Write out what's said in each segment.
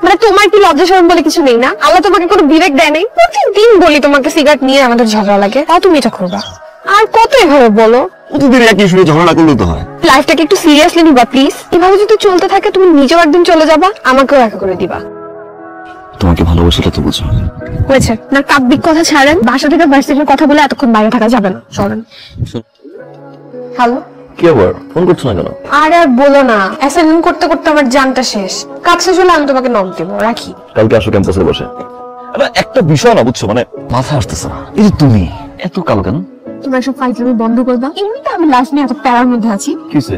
মানে তোমার কি লজ্জা শরম বলে কিছু নেই না? আল্লাহ তোমাকে কোনো বিবেক দেয় নাই? প্রতিদিন বলি তোমাকে সিগারেট নিয়ে আমাদের ঝগড়া লাগে, তাও তুমি এটা করবা? আর কত এভাবে বলো? প্রতিদিন একই শুনে ঝগড়া না করলেও তো হয়। লাইফটাকে একটু সিরিয়াসলি নিবা প্লিজ। এভাবে যদি চলতে থাকে তুমি নিজেও একদিন চলে যাবা, আমাকেও একা করে দিবা। তোমাকে ভালোবাসিটা তো বুঝো। হয়েছে না, কাব্যিক কথা ছাড়েন। বাসা থেকে ভার্সিটির কথা বলে এতক্ষণ বাইরে থাকা যাবে না, চলেন। হ্যালো, কি আবার ফোন করছো না কেন? আর বলো না, অ্যাসাইনমেন্ট করতে করতে আমার জানটা শেষ। কাজ শেষ হলে আমি তোমাকে নক দেবো, রাখি। কালকে আসো ক্যাম্পাসে বসে। একটা বিষয় না বুঝছো, মানে মাথা আসতেছে না। এই যে তুমি এত কালো কেন? তোমার সব ফাইজলামি বন্ধ করবা। এমনিতে আমি লাইফ নিয়ে এত প্যারার মধ্যে আছি। কিসে?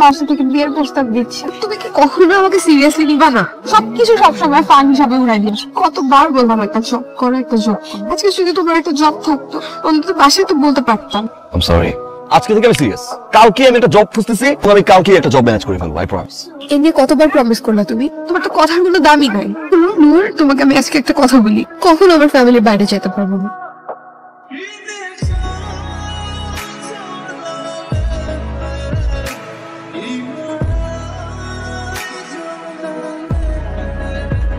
বাসা থেকে বিয়ের প্রস্তাব দিচ্ছে, তুমি কি কখনো আমাকে সিরিয়াসলি নিবা না? সবকিছু সবসময় ফান হিসাবে উড়াই দিস। কতবার বললাম একটা জব করো, একটা জব করো। আজকে যদি তোমার একটা জব থাকতো অন্তত বাসায় তো বলতে পারতাম। আই এম সরি, আজকে থেকে আমি সিরিয়াস। কালকে আমি একটা জব খুঁজতেছি, আমি কালকে একটা জব ম্যানেজ করে ফেলবো, আই প্রমিস। এ নিয়ে কতবার প্রমিস করলা তুমি? তোমার তো কথার কোনো দামই নাই। নূর, তোমাকে আমি আজকে একটা কথা বলি, কখনো আমার ফ্যামিলির বাইরে যেতে পারবো না।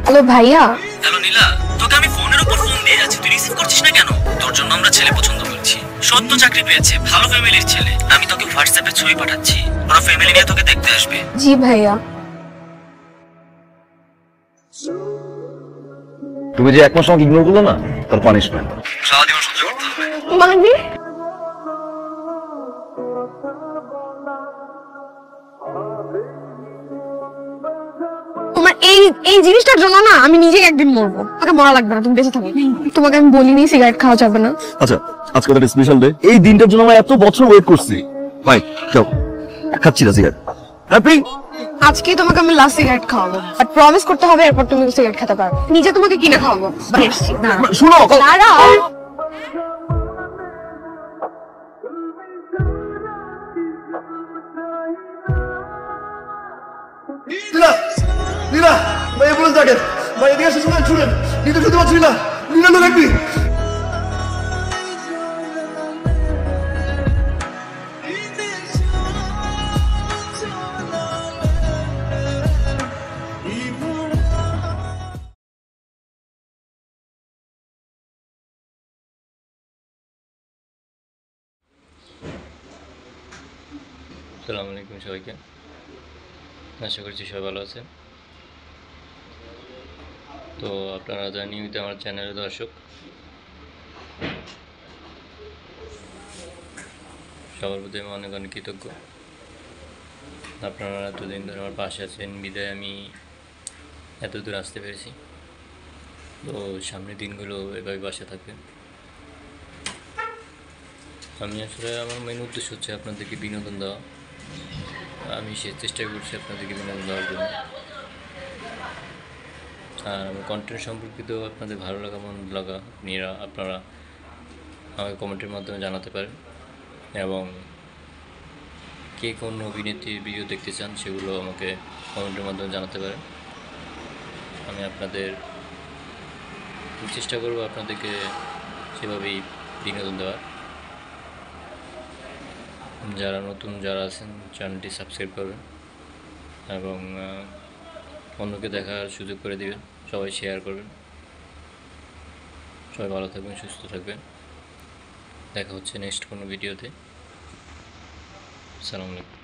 হ্যালো ভাইয়া। হ্যালো নীলা, তোকে আমি ফোনের উপর ফোন দিয়ে যাচ্ছি, তুই রিসিভ করছিস না কেন? তোর জন্য আমরা ছেলে পছন্দ করছি, সদ্য চাকরি পেয়েছে, ভালো ফ্যামিলির ছেলে। আমি তোকে হোয়াটসঅ্যাপে ছবি পাঠাচ্ছি, ওরা ফ্যামিলি নিয়ে তোকে দেখতে আসবে। জি ভাইয়া। তুমি যে এক মাস আমাকে ইগনোর করলো না, তার পানিশমেন্ট সারা জীবন সহ্য করতে হবে। মানে তোমার এই জিনিসটার জন্য না আমি নিজে একদিন মরবো। তোকে মরা লাগবে না, তুমি বেঁচে থাকো। তোমাকে আমি বলিনি সিগারেট খাওয়া যাবে না। আচ্ছা, আজকে একটা স্পেশাল ডে, এই দিনটার জন্য আমরা এত বছর ওয়েট করছি। ভাই যাও, খাচ্ছি না সিগারেট। হ্যাপি? আজকে তোমাকে আমি লাস্ট সিগারেট খাওয়াবো, বাট প্রমিস করতে হবে এরপর তুমি সিগারেট খেতে পারবে। নিজে তোমাকে কিনে খাওয়াবো। শুনো, দাঁড়াও। নীলা, নীলা, ভাই অ্যাম্বুলেন্স ডাকেন। ভাই এদিকে এসে শুনেন, শুনেন, নিতে শুনতে পাচ্ছি না। নীলা লোক একটি। আসসালামু আলাইকুম সবাইকে, আশা করছি সবাই ভালো আছেন। তো আপনারা যারা নিয়মিত আমার চ্যানেলের দর্শক, সবার প্রতি আমি অনেক অনেক কৃতজ্ঞ। আপনারা এতদিন ধরে আমার পাশে আছেন বিদায় আমি এত দূর আসতে পেরেছি। তো সামনের দিনগুলো এভাবে পাশে থাকবেন। আমি আসলে আমার মেন উদ্দেশ্য হচ্ছে আপনাদেরকে বিনোদন দেওয়া। আমি সে চেষ্টা করছি আপনাদেরকে বিনোদন দেওয়ার জন্য। আর আমার কন্টেন্ট সম্পর্কিত আপনাদের ভালো লাগা মন্দ লাগা আপনারা আমাকে কমেন্টের মাধ্যমে জানাতে পারেন, এবং কে কোন অভিনেত্রীর ভিডিও দেখতে চান সেগুলো আমাকে কমেন্টের মাধ্যমে জানাতে পারেন। আমি আপনাদের চেষ্টা করব আপনাদেরকে সেভাবেই বিনোদন দেওয়ার। যারা নতুন যারা আছেন চ্যানেলটি সাবস্ক্রাইব করবেন এবং অন্যকে দেখার সুযোগ করে দিবেন। সবাই শেয়ার করবেন। সবাই ভালো থাকবেন, সুস্থ থাকবেন। দেখা হচ্ছে নেক্সট কোনো ভিডিওতে। আসসালামু আলাইকুম।